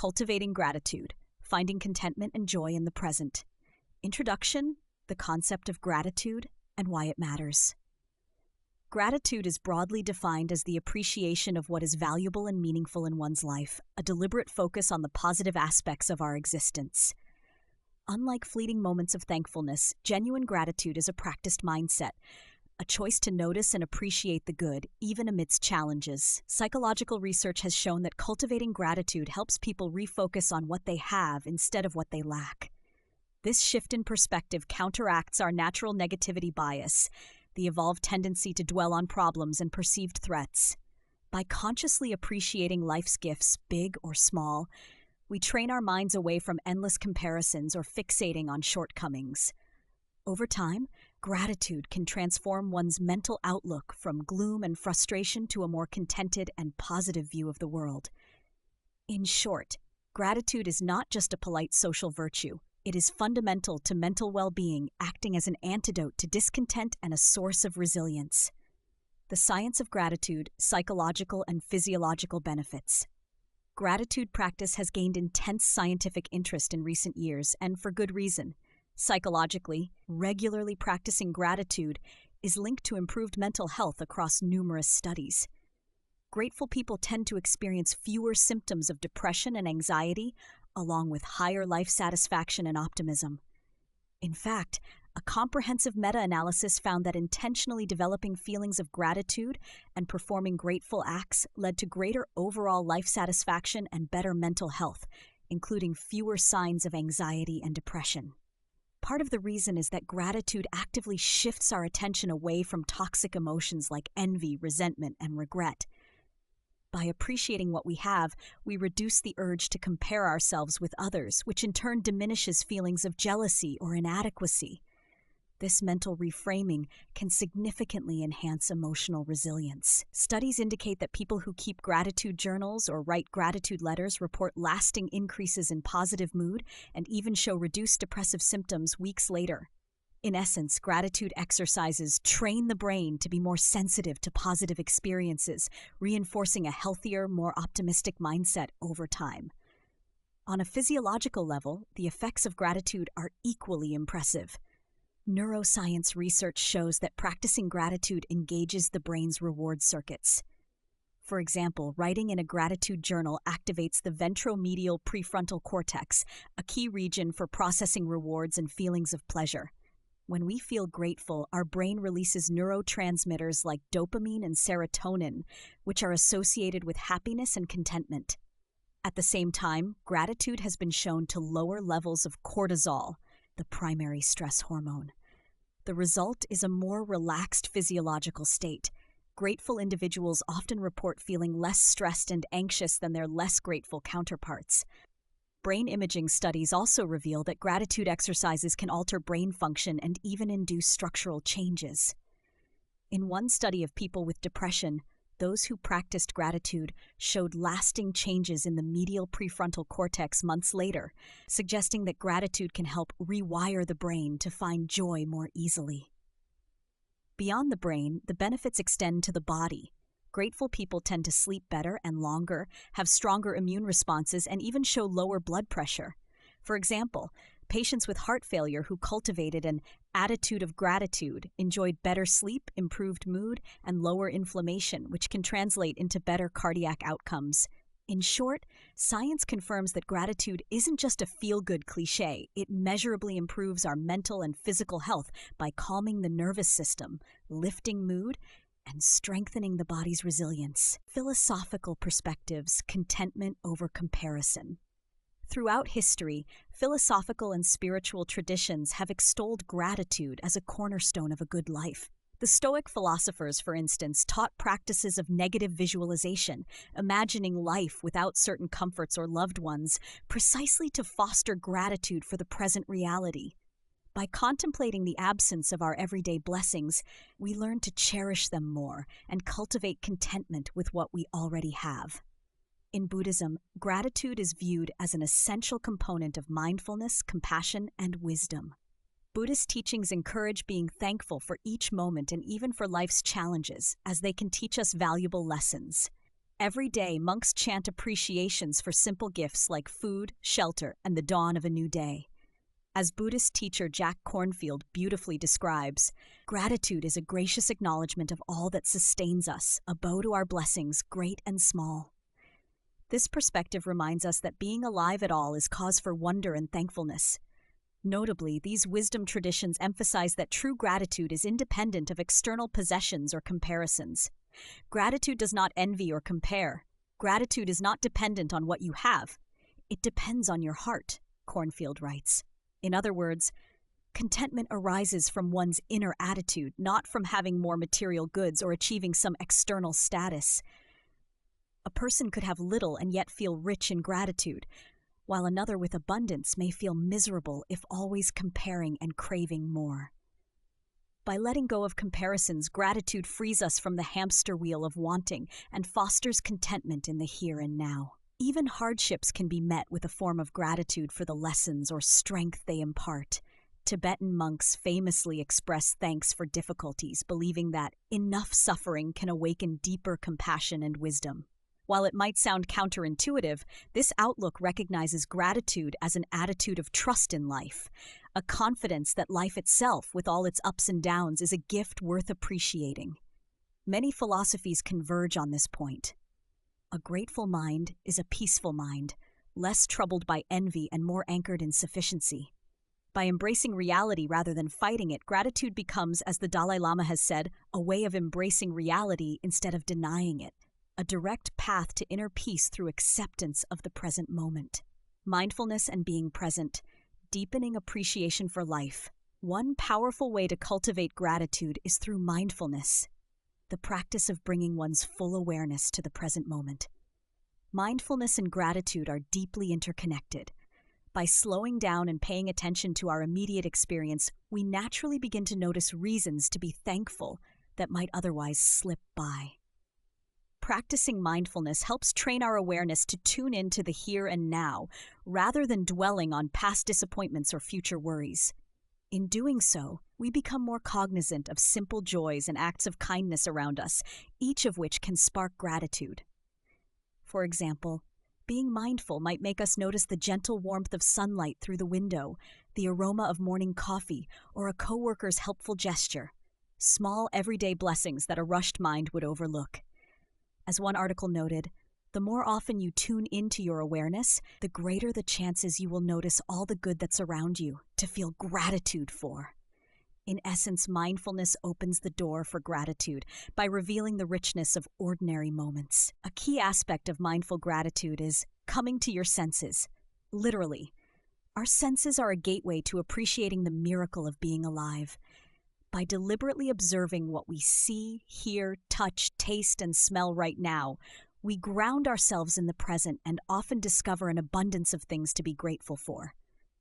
Cultivating Gratitude, Finding Contentment and Joy in the Present. Introduction, the concept of gratitude and why it matters. Gratitude is broadly defined as the appreciation of what is valuable and meaningful in one's life, a deliberate focus on the positive aspects of our existence. Unlike fleeting moments of thankfulness, genuine gratitude is a practiced mindset, a choice to notice and appreciate the good, even amidst challenges. Psychological research has shown that cultivating gratitude helps people refocus on what they have instead of what they lack. This shift in perspective counteracts our natural negativity bias, the evolved tendency to dwell on problems and perceived threats. By consciously appreciating life's gifts, big or small, we train our minds away from endless comparisons or fixating on shortcomings. Over time, gratitude can transform one's mental outlook from gloom and frustration to a more contented and positive view of the world. In short, gratitude is not just a polite social virtue. It is fundamental to mental well-being, acting as an antidote to discontent and a source of resilience. The science of gratitude, psychological and physiological benefits. Gratitude practice has gained intense scientific interest in recent years, and for good reason. Psychologically, regularly practicing gratitude is linked to improved mental health across numerous studies. Grateful people tend to experience fewer symptoms of depression and anxiety, along with higher life satisfaction and optimism. In fact, a comprehensive meta-analysis found that intentionally developing feelings of gratitude and performing grateful acts led to greater overall life satisfaction and better mental health, including fewer signs of anxiety and depression. Part of the reason is that gratitude actively shifts our attention away from toxic emotions like envy, resentment, and regret. By appreciating what we have, we reduce the urge to compare ourselves with others, which in turn diminishes feelings of jealousy or inadequacy. This mental reframing can significantly enhance emotional resilience. Studies indicate that people who keep gratitude journals or write gratitude letters report lasting increases in positive mood and even show reduced depressive symptoms weeks later. In essence, gratitude exercises train the brain to be more sensitive to positive experiences, reinforcing a healthier, more optimistic mindset over time. On a physiological level, the effects of gratitude are equally impressive. Neuroscience research shows that practicing gratitude engages the brain's reward circuits. For example, writing in a gratitude journal activates the ventromedial prefrontal cortex, a key region for processing rewards and feelings of pleasure. When we feel grateful, our brain releases neurotransmitters like dopamine and serotonin, which are associated with happiness and contentment. At the same time, gratitude has been shown to lower levels of cortisol, the primary stress hormone. The result is a more relaxed physiological state. Grateful individuals often report feeling less stressed and anxious than their less grateful counterparts. Brain imaging studies also reveal that gratitude exercises can alter brain function and even induce structural changes. In one study of people with depression, those who practiced gratitude showed lasting changes in the medial prefrontal cortex months later, suggesting that gratitude can help rewire the brain to find joy more easily. Beyond the brain, the benefits extend to the body. Grateful people tend to sleep better and longer, have stronger immune responses, and even show lower blood pressure. For example, patients with heart failure who cultivated an attitude of gratitude enjoyed better sleep, improved mood, and lower inflammation, which can translate into better cardiac outcomes. In short, science confirms that gratitude isn't just a feel-good cliché. It measurably improves our mental and physical health by calming the nervous system, lifting mood, and strengthening the body's resilience. Philosophical perspectives, contentment over comparison. Throughout history, philosophical and spiritual traditions have extolled gratitude as a cornerstone of a good life. The Stoic philosophers, for instance, taught practices of negative visualization, imagining life without certain comforts or loved ones, precisely to foster gratitude for the present reality. By contemplating the absence of our everyday blessings, we learn to cherish them more and cultivate contentment with what we already have. In Buddhism, gratitude is viewed as an essential component of mindfulness, compassion, and wisdom. Buddhist teachings encourage being thankful for each moment and even for life's challenges, as they can teach us valuable lessons. Every day, monks chant appreciations for simple gifts like food, shelter, and the dawn of a new day. As Buddhist teacher Jack Kornfield beautifully describes, gratitude is a gracious acknowledgement of all that sustains us, a bow to our blessings, great and small. This perspective reminds us that being alive at all is cause for wonder and thankfulness. Notably, these wisdom traditions emphasize that true gratitude is independent of external possessions or comparisons. Gratitude does not envy or compare. Gratitude is not dependent on what you have. It depends on your heart, Kornfield writes. In other words, contentment arises from one's inner attitude, not from having more material goods or achieving some external status. A person could have little and yet feel rich in gratitude, while another with abundance may feel miserable if always comparing and craving more. By letting go of comparisons, gratitude frees us from the hamster wheel of wanting and fosters contentment in the here and now. Even hardships can be met with a form of gratitude for the lessons or strength they impart. Tibetan monks famously express thanks for difficulties, believing that enough suffering can awaken deeper compassion and wisdom. While it might sound counterintuitive, this outlook recognizes gratitude as an attitude of trust in life, a confidence that life itself, with all its ups and downs, is a gift worth appreciating. Many philosophies converge on this point. A grateful mind is a peaceful mind, less troubled by envy and more anchored in sufficiency. By embracing reality rather than fighting it, gratitude becomes, as the Dalai Lama has said, a way of embracing reality instead of denying it, a direct path to inner peace through acceptance of the present moment. Mindfulness and being present, deepening appreciation for life. One powerful way to cultivate gratitude is through mindfulness, the practice of bringing one's full awareness to the present moment. Mindfulness and gratitude are deeply interconnected. By slowing down and paying attention to our immediate experience, we naturally begin to notice reasons to be thankful that might otherwise slip by. Practicing mindfulness helps train our awareness to tune into the here and now, rather than dwelling on past disappointments or future worries. In doing so, we become more cognizant of simple joys and acts of kindness around us, each of which can spark gratitude. For example, being mindful might make us notice the gentle warmth of sunlight through the window, the aroma of morning coffee, or a coworker's helpful gesture. Small, everyday blessings that a rushed mind would overlook. As one article noted, the more often you tune into your awareness, the greater the chances you will notice all the good that's around you, to feel gratitude for. In essence, mindfulness opens the door for gratitude by revealing the richness of ordinary moments. A key aspect of mindful gratitude is coming to your senses. Literally, our senses are a gateway to appreciating the miracle of being alive. By deliberately observing what we see, hear, touch, taste, and smell right now, we ground ourselves in the present and often discover an abundance of things to be grateful for.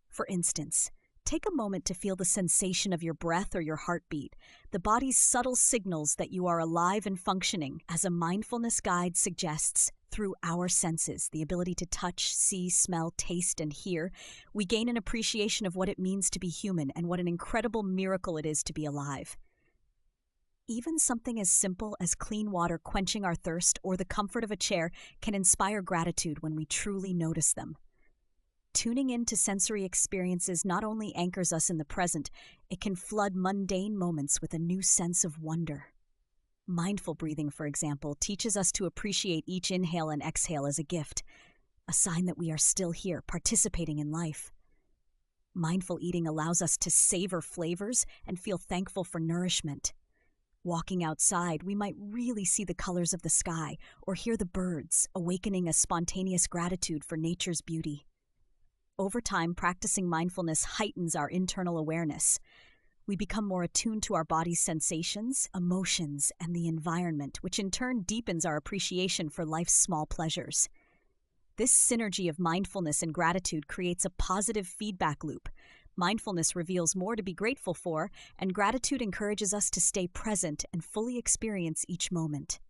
For instance, take a moment to feel the sensation of your breath or your heartbeat, the body's subtle signals that you are alive and functioning. As a mindfulness guide suggests, through our senses, the ability to touch, see, smell, taste, and hear, we gain an appreciation of what it means to be human and what an incredible miracle it is to be alive. Even something as simple as clean water quenching our thirst or the comfort of a chair can inspire gratitude when we truly notice them. Tuning into sensory experiences not only anchors us in the present, it can flood mundane moments with a new sense of wonder. Mindful breathing, for example, teaches us to appreciate each inhale and exhale as a gift, a sign that we are still here, participating in life. Mindful eating allows us to savor flavors and feel thankful for nourishment. Walking outside, we might really see the colors of the sky or hear the birds, awakening a spontaneous gratitude for nature's beauty. Over time, practicing mindfulness heightens our internal awareness. We become more attuned to our body's sensations, emotions, and the environment, which in turn deepens our appreciation for life's small pleasures. This synergy of mindfulness and gratitude creates a positive feedback loop. Mindfulness reveals more to be grateful for, and gratitude encourages us to stay present and fully experience each moment.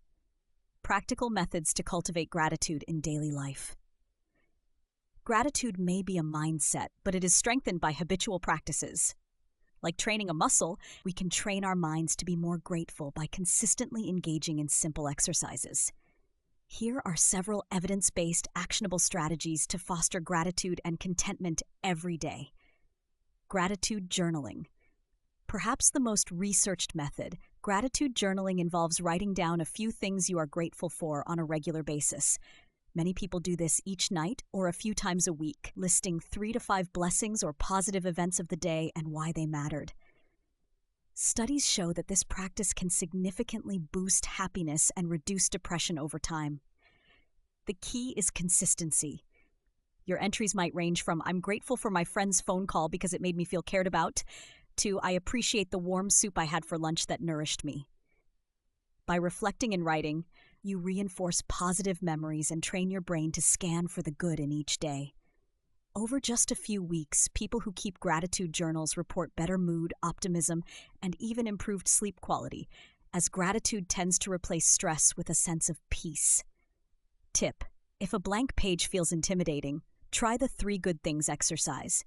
Practical methods to cultivate gratitude in daily life. Gratitude may be a mindset, but it is strengthened by habitual practices. Like training a muscle, we can train our minds to be more grateful by consistently engaging in simple exercises. Here are several evidence-based, actionable strategies to foster gratitude and contentment every day. Gratitude journaling. Perhaps the most researched method, gratitude journaling involves writing down a few things you are grateful for on a regular basis. Many people do this each night or a few times a week, listing 3 to 5 blessings or positive events of the day and why they mattered. Studies show that this practice can significantly boost happiness and reduce depression over time. The key is consistency. Your entries might range from "I'm grateful for my friend's phone call because it made me feel cared about," to "I appreciate the warm soup I had for lunch that nourished me." By reflecting and writing, you reinforce positive memories and train your brain to scan for the good in each day. Over just a few weeks, people who keep gratitude journals report better mood, optimism, and even improved sleep quality, as gratitude tends to replace stress with a sense of peace. Tip: if a blank page feels intimidating, try the 3 good things exercise.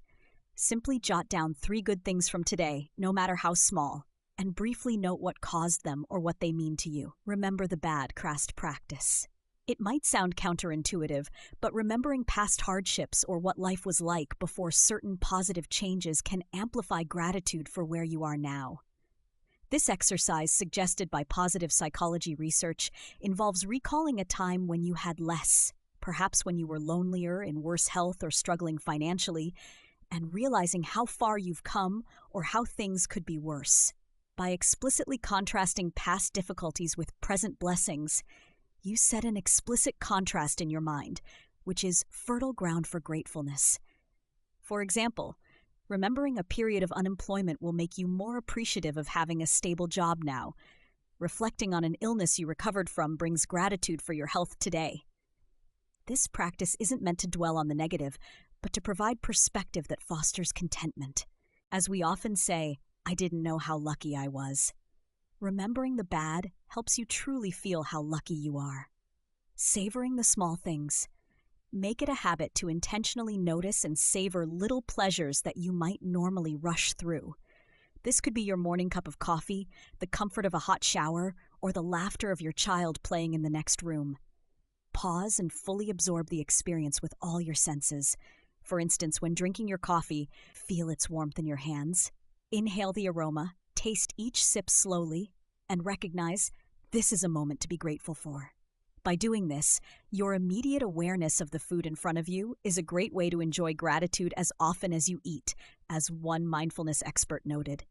Simply jot down 3 good things from today, no matter how small, and briefly note what caused them or what they mean to you. Remember the bad craft practice. It might sound counterintuitive, but remembering past hardships or what life was like before certain positive changes can amplify gratitude for where you are now. This exercise, suggested by positive psychology research, involves recalling a time when you had less, perhaps when you were lonelier, in worse health, or struggling financially, and realizing how far you've come or how things could be worse. By explicitly contrasting past difficulties with present blessings, you set an explicit contrast in your mind, which is fertile ground for gratefulness. For example, remembering a period of unemployment will make you more appreciative of having a stable job now. Reflecting on an illness you recovered from brings gratitude for your health today. This practice isn't meant to dwell on the negative, but to provide perspective that fosters contentment. As we often say, "I didn't know how lucky I was." Remembering the bad helps you truly feel how lucky you are. Savoring the small things. Make it a habit to intentionally notice and savor little pleasures that you might normally rush through. This could be your morning cup of coffee, the comfort of a hot shower, or the laughter of your child playing in the next room. Pause and fully absorb the experience with all your senses. For instance, when drinking your coffee, feel its warmth in your hands. Inhale the aroma, taste each sip slowly, and recognize this is a moment to be grateful for. By doing this, your immediate awareness of the food in front of you is a great way to enjoy gratitude as often as you eat, as one mindfulness expert noted.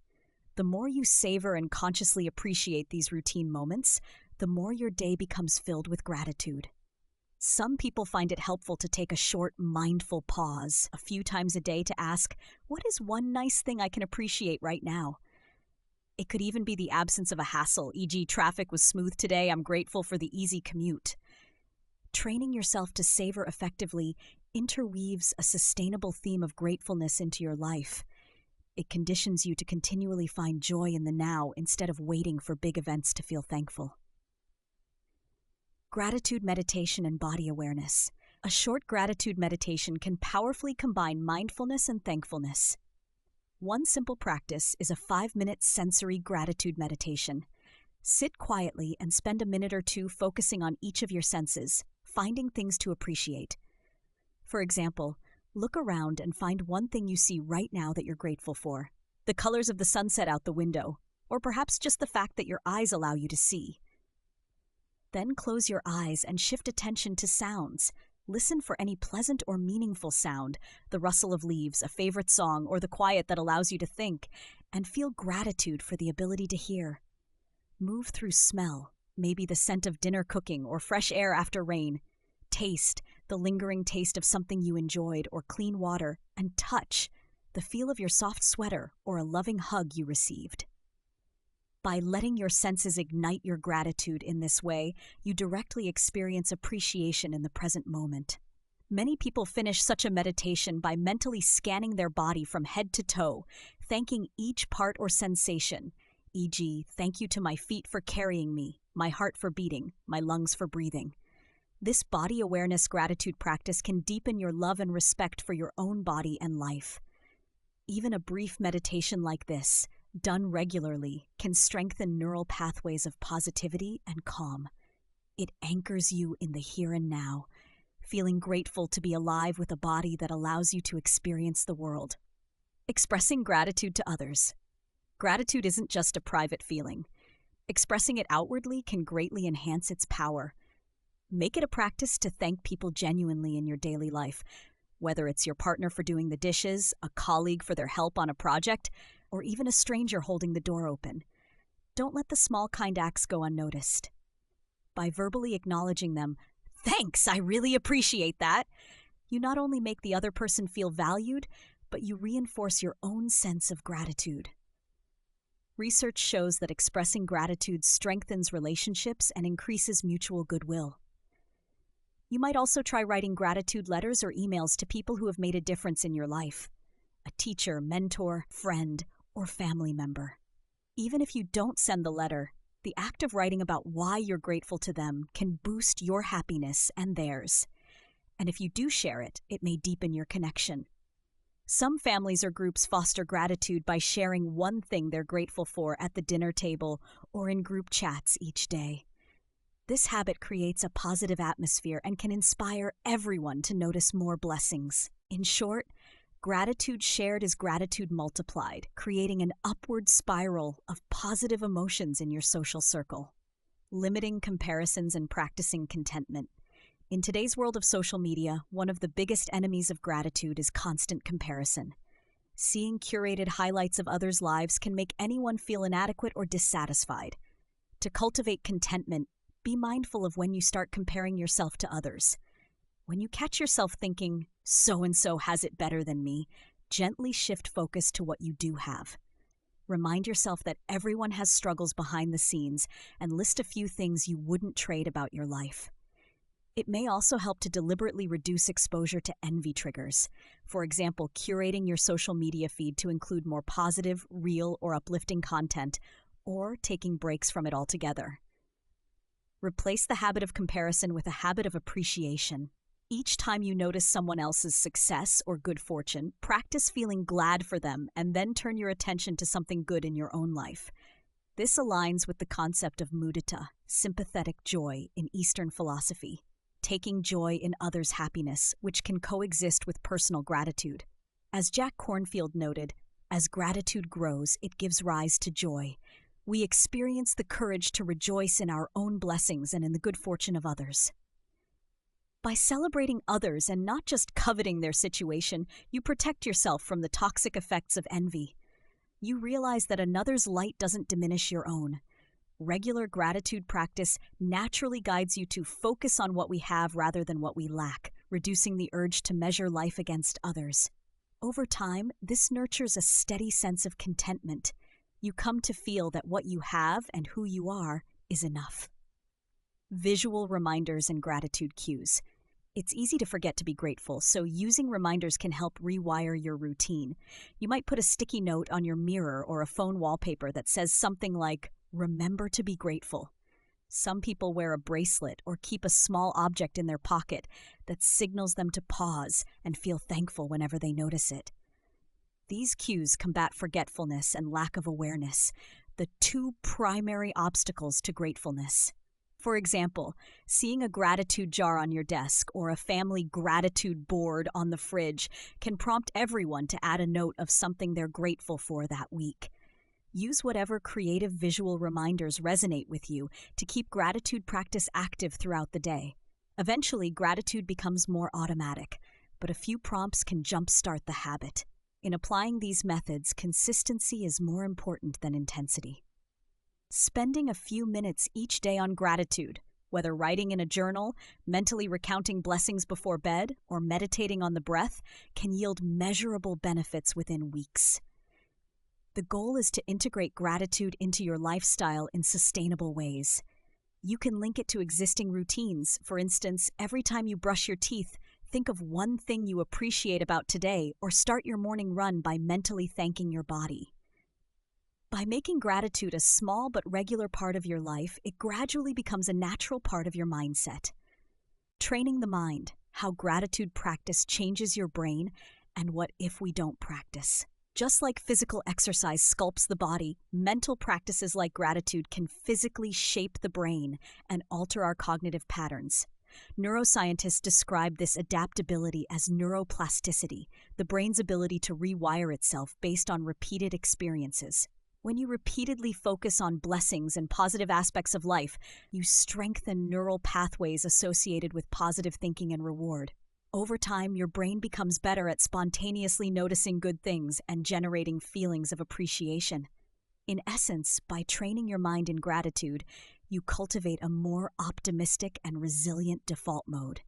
The more you savor and consciously appreciate these routine moments, the more your day becomes filled with gratitude. Some people find it helpful to take a short, mindful pause a few times a day to ask, what is one nice thing I can appreciate right now? It could even be the absence of a hassle, e.g. traffic was smooth today, I'm grateful for the easy commute. Training yourself to savor effectively interweaves a sustainable theme of gratefulness into your life. It conditions you to continually find joy in the now instead of waiting for big events to feel thankful. Gratitude meditation and body awareness. A short gratitude meditation can powerfully combine mindfulness and thankfulness. One simple practice is a 5-minute sensory gratitude meditation. Sit quietly and spend a minute or two focusing on each of your senses, finding things to appreciate. For example, look around and find one thing you see right now that you're grateful for. The colors of the sunset out the window, or perhaps just the fact that your eyes allow you to see. Then close your eyes and shift attention to sounds. Listen for any pleasant or meaningful sound, the rustle of leaves, a favorite song, or the quiet that allows you to think, and feel gratitude for the ability to hear. Move through smell, maybe the scent of dinner cooking or fresh air after rain. Taste, the lingering taste of something you enjoyed or clean water, and touch, the feel of your soft sweater or a loving hug you received. By letting your senses ignite your gratitude in this way, you directly experience appreciation in the present moment. Many people finish such a meditation by mentally scanning their body from head to toe, thanking each part or sensation, e.g., thank you to my feet for carrying me, my heart for beating, my lungs for breathing. This body awareness gratitude practice can deepen your love and respect for your own body and life. Even a brief meditation like this, done regularly, can strengthen neural pathways of positivity and calm. It anchors you in the here and now, feeling grateful to be alive with a body that allows you to experience the world. Expressing gratitude to others. Gratitude isn't just a private feeling. Expressing it outwardly can greatly enhance its power. Make it a practice to thank people genuinely in your daily life, whether it's your partner for doing the dishes, a colleague for their help on a project, or even a stranger holding the door open. Don't let the small kind acts go unnoticed. By verbally acknowledging them, "Thanks, I really appreciate that," you not only make the other person feel valued, but you reinforce your own sense of gratitude. Research shows that expressing gratitude strengthens relationships and increases mutual goodwill. You might also try writing gratitude letters or emails to people who have made a difference in your life: a teacher, mentor, friend, or family member. Even if you don't send the letter, the act of writing about why you're grateful to them can boost your happiness and theirs. And if you do share it, it may deepen your connection. Some families or groups foster gratitude by sharing one thing they're grateful for at the dinner table or in group chats each day. This habit creates a positive atmosphere and can inspire everyone to notice more blessings. In short, gratitude shared is gratitude multiplied, creating an upward spiral of positive emotions in your social circle. Limiting comparisons and practicing contentment. In today's world of social media, one of the biggest enemies of gratitude is constant comparison. Seeing curated highlights of others' lives can make anyone feel inadequate or dissatisfied. To cultivate contentment, be mindful of when you start comparing yourself to others. When you catch yourself thinking, "So-and-so has it better than me," gently shift focus to what you do have. Remind yourself that everyone has struggles behind the scenes and list a few things you wouldn't trade about your life. It may also help to deliberately reduce exposure to envy triggers. For example, curating your social media feed to include more positive, real, or uplifting content, or taking breaks from it altogether. Replace the habit of comparison with a habit of appreciation. Each time you notice someone else's success or good fortune, practice feeling glad for them and then turn your attention to something good in your own life. This aligns with the concept of mudita, sympathetic joy, in Eastern philosophy, taking joy in others' happiness, which can coexist with personal gratitude. As Jack Kornfield noted, as gratitude grows, it gives rise to joy. We experience the courage to rejoice in our own blessings and in the good fortune of others. By celebrating others and not just coveting their situation, you protect yourself from the toxic effects of envy. You realize that another's light doesn't diminish your own. Regular gratitude practice naturally guides you to focus on what we have rather than what we lack, reducing the urge to measure life against others. Over time, this nurtures a steady sense of contentment. You come to feel that what you have and who you are is enough. Visual reminders and gratitude cues. It's easy to forget to be grateful, so using reminders can help rewire your routine. You might put a sticky note on your mirror or a phone wallpaper that says something like, "Remember to be grateful." Some people wear a bracelet or keep a small object in their pocket that signals them to pause and feel thankful whenever they notice it. These cues combat forgetfulness and lack of awareness, the two primary obstacles to gratefulness. For example, seeing a gratitude jar on your desk or a family gratitude board on the fridge can prompt everyone to add a note of something they're grateful for that week. Use whatever creative visual reminders resonate with you to keep gratitude practice active throughout the day. Eventually, gratitude becomes more automatic, but a few prompts can jumpstart the habit. In applying these methods, consistency is more important than intensity. Spending a few minutes each day on gratitude, whether writing in a journal, mentally recounting blessings before bed, or meditating on the breath, can yield measurable benefits within weeks. The goal is to integrate gratitude into your lifestyle in sustainable ways. You can link it to existing routines. For instance, every time you brush your teeth, think of one thing you appreciate about today, or start your morning run by mentally thanking your body. By making gratitude a small but regular part of your life, it gradually becomes a natural part of your mindset. Training the mind, how gratitude practice changes your brain, and what if we don't practice. Just like physical exercise sculpts the body, mental practices like gratitude can physically shape the brain and alter our cognitive patterns. Neuroscientists describe this adaptability as neuroplasticity, the brain's ability to rewire itself based on repeated experiences. When you repeatedly focus on blessings and positive aspects of life, you strengthen neural pathways associated with positive thinking and reward. Over time, your brain becomes better at spontaneously noticing good things and generating feelings of appreciation. In essence, by training your mind in gratitude, you cultivate a more optimistic and resilient default mode.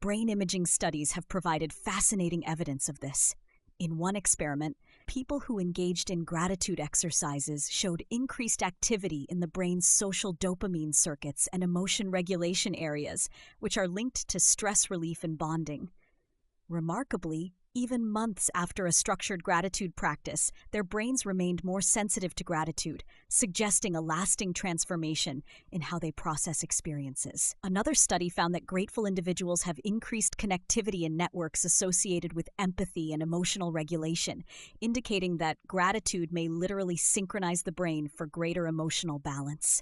Brain imaging studies have provided fascinating evidence of this. In one experiment, people who engaged in gratitude exercises showed increased activity in the brain's social dopamine circuits and emotion regulation areas, which are linked to stress relief and bonding. Remarkably, even months after a structured gratitude practice, their brains remained more sensitive to gratitude, suggesting a lasting transformation in how they process experiences. Another study found that grateful individuals have increased connectivity in networks associated with empathy and emotional regulation, indicating that gratitude may literally synchronize the brain for greater emotional balance.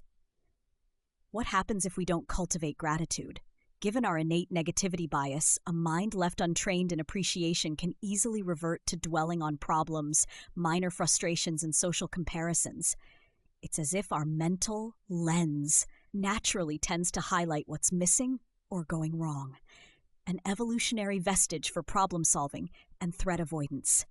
What happens if we don't cultivate gratitude? Given our innate negativity bias, a mind left untrained in appreciation can easily revert to dwelling on problems, minor frustrations, and social comparisons. It's as if our mental lens naturally tends to highlight what's missing or going wrong, an evolutionary vestige for problem solving and threat avoidance.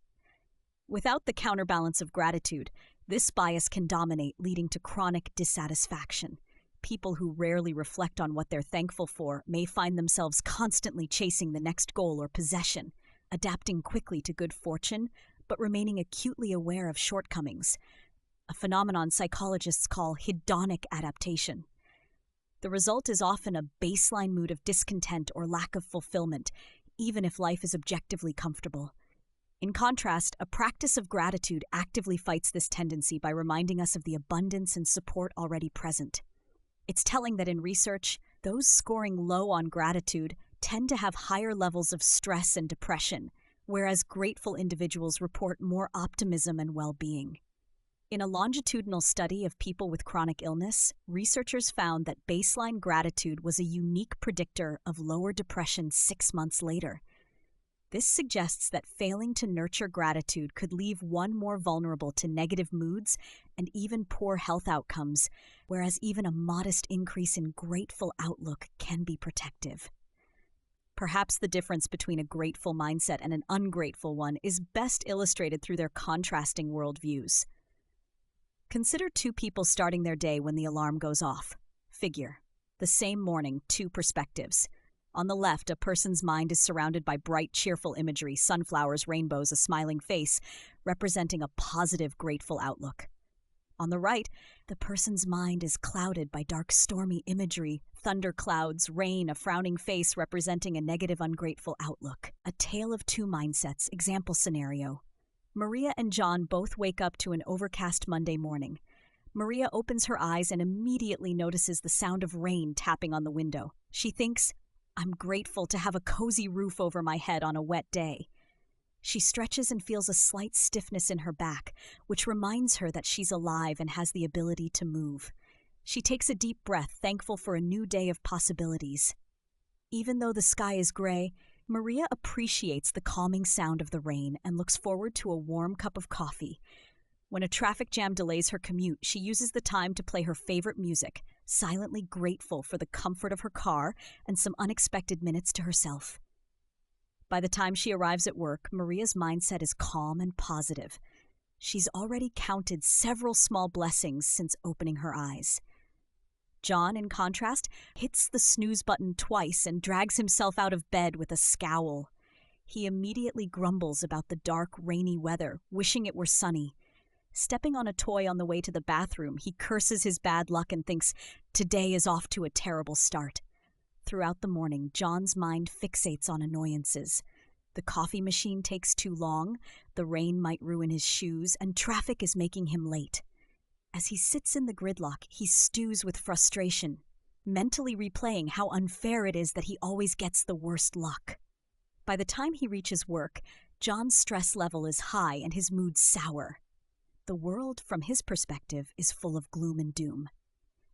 Without the counterbalance of gratitude, this bias can dominate, leading to chronic dissatisfaction. People who rarely reflect on what they're thankful for may find themselves constantly chasing the next goal or possession, adapting quickly to good fortune, but remaining acutely aware of shortcomings, a phenomenon psychologists call hedonic adaptation. The result is often a baseline mood of discontent or lack of fulfillment, even if life is objectively comfortable. In contrast, a practice of gratitude actively fights this tendency by reminding us of the abundance and support already present. It's telling that in research, those scoring low on gratitude tend to have higher levels of stress and depression, whereas grateful individuals report more optimism and well-being. In a longitudinal study of people with chronic illness, researchers found that baseline gratitude was a unique predictor of lower depression 6 months later. This suggests that failing to nurture gratitude could leave one more vulnerable to negative moods and even poor health outcomes, whereas even a modest increase in grateful outlook can be protective. Perhaps the difference between a grateful mindset and an ungrateful one is best illustrated through their contrasting worldviews. Consider two people starting their day when the alarm goes off. Figure: the same morning, two perspectives. On the left, a person's mind is surrounded by bright, cheerful imagery, sunflowers, rainbows, a smiling face, representing a positive, grateful outlook. On the right, the person's mind is clouded by dark, stormy imagery, thunderclouds, rain, a frowning face representing a negative, ungrateful outlook. A tale of two mindsets. Example scenario. Maria and John both wake up to an overcast Monday morning. Maria opens her eyes and immediately notices the sound of rain tapping on the window. She thinks, "I'm grateful to have a cozy roof over my head on a wet day." She stretches and feels a slight stiffness in her back, which reminds her that she's alive and has the ability to move. She takes a deep breath, thankful for a new day of possibilities. Even though the sky is gray, Maria appreciates the calming sound of the rain and looks forward to a warm cup of coffee. When a traffic jam delays her commute, she uses the time to play her favorite music, silently grateful for the comfort of her car and some unexpected minutes to herself. By the time she arrives at work, Maria's mindset is calm and positive. She's already counted several small blessings since opening her eyes. John, in contrast, hits the snooze button twice and drags himself out of bed with a scowl. He immediately grumbles about the dark, rainy weather, wishing it were sunny. Stepping on a toy on the way to the bathroom, he curses his bad luck and thinks, "Today is off to a terrible start." Throughout the morning, John's mind fixates on annoyances. The coffee machine takes too long, the rain might ruin his shoes, and traffic is making him late. As he sits in the gridlock, he stews with frustration, mentally replaying how unfair it is that he always gets the worst luck. By the time he reaches work, John's stress level is high and his mood sour. The world, from his perspective, is full of gloom and doom.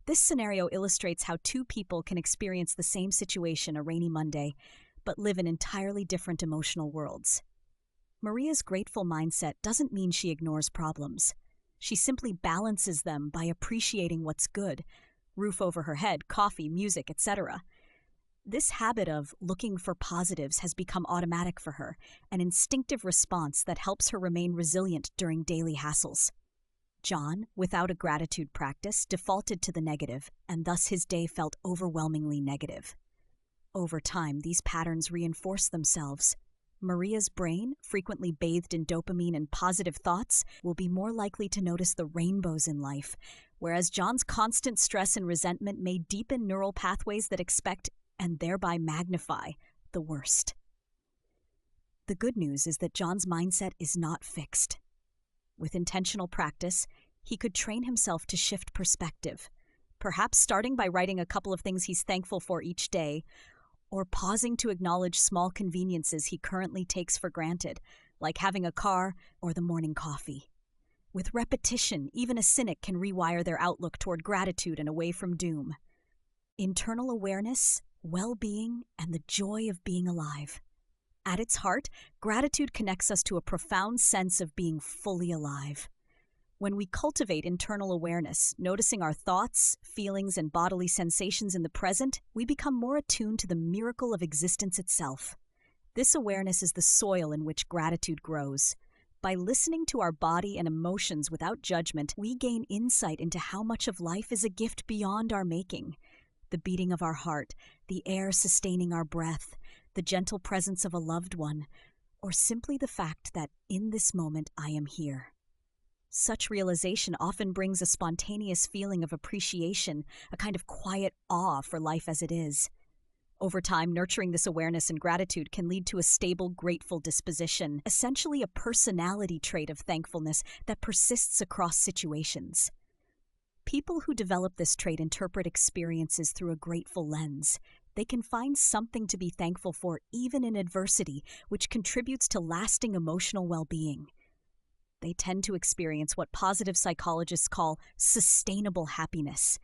This scenario illustrates how two people can experience the same situation a rainy Monday, but live in entirely different emotional worlds. Maria's grateful mindset doesn't mean she ignores problems. She simply balances them by appreciating what's good: roof over her head, coffee, music, etc. This habit of looking for positives has become automatic for her, an instinctive response that helps her remain resilient during daily hassles. John, without a gratitude practice, defaulted to the negative, and thus his day felt overwhelmingly negative. Over time, these patterns reinforce themselves. Maria's brain, frequently bathed in dopamine and positive thoughts, will be more likely to notice the rainbows in life, whereas John's constant stress and resentment may deepen neural pathways that expect, and thereby magnify, the worst. The good news is that John's mindset is not fixed. With intentional practice, he could train himself to shift perspective, perhaps starting by writing a couple of things he's thankful for each day, or pausing to acknowledge small conveniences he currently takes for granted, like having a car or the morning coffee. With repetition, even a cynic can rewire their outlook toward gratitude and away from doom. Internal awareness, well-being, and the joy of being alive. At its heart, gratitude connects us to a profound sense of being fully alive. When we cultivate internal awareness, noticing our thoughts, feelings, and bodily sensations in the present, we become more attuned to the miracle of existence itself. This awareness is the soil in which gratitude grows. By listening to our body and emotions without judgment, we gain insight into how much of life is a gift beyond our making. The beating of our heart, the air sustaining our breath, the gentle presence of a loved one, or simply the fact that in this moment I am here. Such realization often brings a spontaneous feeling of appreciation, a kind of quiet awe for life as it is. Over time, nurturing this awareness and gratitude can lead to a stable, grateful disposition, essentially a personality trait of thankfulness that persists across situations. People who develop this trait interpret experiences through a grateful lens. They can find something to be thankful for even in adversity, which contributes to lasting emotional well-being. They tend to experience what positive psychologists call sustainable happiness,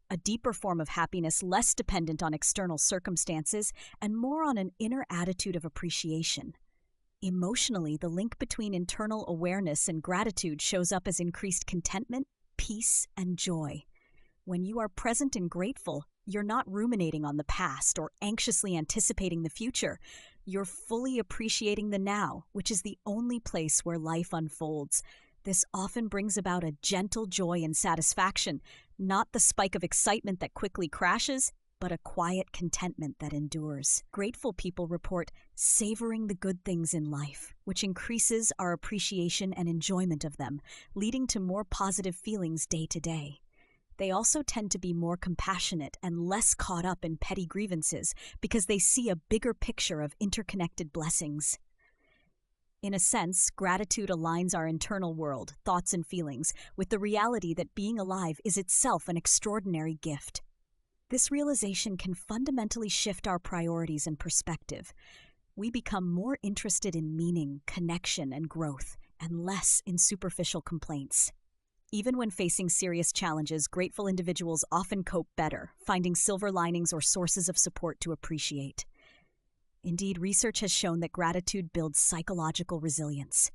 a deeper form of happiness less dependent on external circumstances and more on an inner attitude of appreciation. Emotionally, the link between internal awareness and gratitude shows up as increased contentment, peace, and joy. When you are present and grateful, you're not ruminating on the past or anxiously anticipating the future. You're fully appreciating the now, which is the only place where life unfolds. This often brings about a gentle joy and satisfaction, not the spike of excitement that quickly crashes, but a quiet contentment that endures. Grateful people report savoring the good things in life, which increases our appreciation and enjoyment of them, leading to more positive feelings day to day. They also tend to be more compassionate and less caught up in petty grievances because they see a bigger picture of interconnected blessings. In a sense, gratitude aligns our internal world, thoughts and feelings, with the reality that being alive is itself an extraordinary gift. This realization can fundamentally shift our priorities and perspective. We become more interested in meaning, connection, and growth, and less in superficial complaints. Even when facing serious challenges, grateful individuals often cope better, finding silver linings or sources of support to appreciate. Indeed, research has shown that gratitude builds psychological resilience.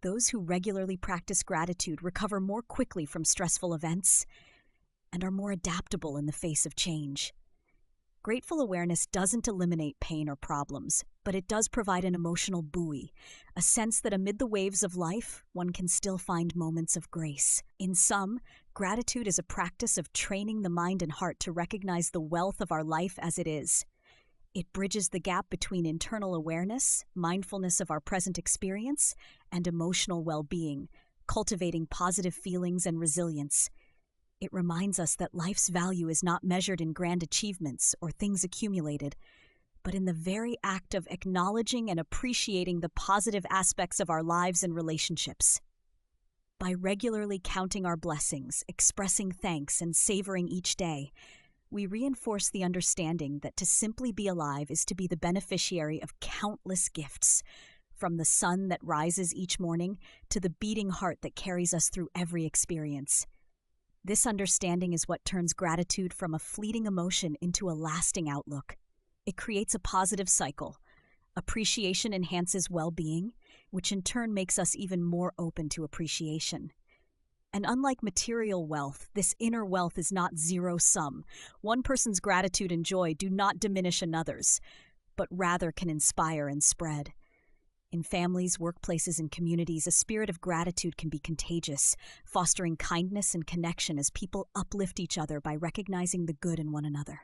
Those who regularly practice gratitude recover more quickly from stressful events and are more adaptable in the face of change. Grateful awareness doesn't eliminate pain or problems, but it does provide an emotional buoy, a sense that amid the waves of life, one can still find moments of grace. In sum, gratitude is a practice of training the mind and heart to recognize the wealth of our life as it is. It bridges the gap between internal awareness, mindfulness of our present experience, and emotional well-being, cultivating positive feelings and resilience. It reminds us that life's value is not measured in grand achievements or things accumulated, but in the very act of acknowledging and appreciating the positive aspects of our lives and relationships. By regularly counting our blessings, expressing thanks, and savoring each day, we reinforce the understanding that to simply be alive is to be the beneficiary of countless gifts, from the sun that rises each morning to the beating heart that carries us through every experience. This understanding is what turns gratitude from a fleeting emotion into a lasting outlook. It creates a positive cycle. Appreciation enhances well-being, which in turn makes us even more open to appreciation. And unlike material wealth, this inner wealth is not zero-sum. One person's gratitude and joy do not diminish another's, but rather can inspire and spread. In families, workplaces, and communities, a spirit of gratitude can be contagious, fostering kindness and connection as people uplift each other by recognizing the good in one another.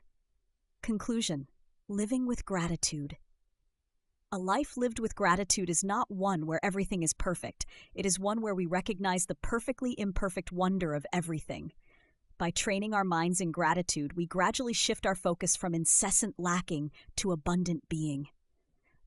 Conclusion: living with gratitude. A life lived with gratitude is not one where everything is perfect. It is one where we recognize the perfectly imperfect wonder of everything. By training our minds in gratitude, we gradually shift our focus from incessant lacking to abundant being.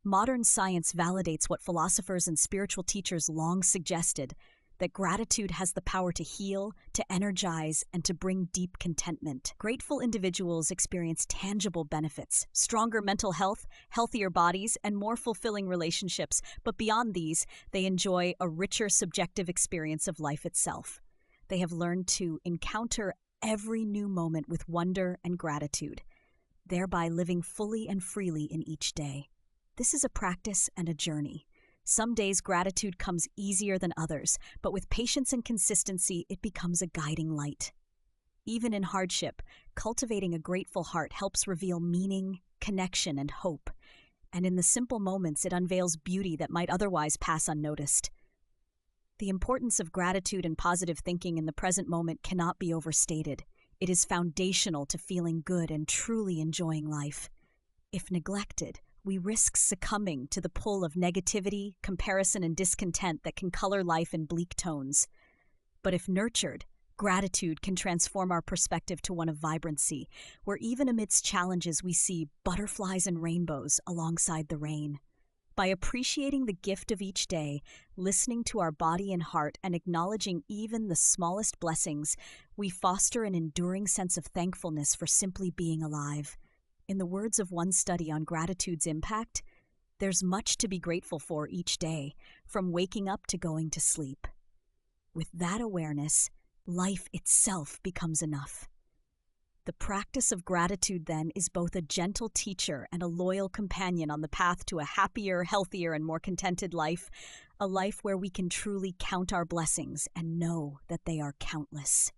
Modern science validates what philosophers and spiritual teachers long suggested, that gratitude has the power to heal, to energize, and to bring deep contentment. Grateful individuals experience tangible benefits, stronger mental health, healthier bodies, and more fulfilling relationships, but beyond these, they enjoy a richer subjective experience of life itself. They have learned to encounter every new moment with wonder and gratitude, thereby living fully and freely in each day. This is a practice and a journey. Some days gratitude comes easier than others, but with patience and consistency, it becomes a guiding light. Even in hardship, cultivating a grateful heart helps reveal meaning, connection, and hope. And in the simple moments, it unveils beauty that might otherwise pass unnoticed. The importance of gratitude and positive thinking in the present moment cannot be overstated. It is foundational to feeling good and truly enjoying life. If neglected, we risk succumbing to the pull of negativity, comparison, and discontent that can color life in bleak tones. But if nurtured, gratitude can transform our perspective to one of vibrancy, where even amidst challenges we see butterflies and rainbows alongside the rain. By appreciating the gift of each day, listening to our body and heart, and acknowledging even the smallest blessings, we foster an enduring sense of thankfulness for simply being alive. In the words of one study on gratitude's impact, there's much to be grateful for each day, from waking up to going to sleep. With that awareness, life itself becomes enough. The practice of gratitude, then, is both a gentle teacher and a loyal companion on the path to a happier, healthier, and more contented life, a life where we can truly count our blessings and know that they are countless.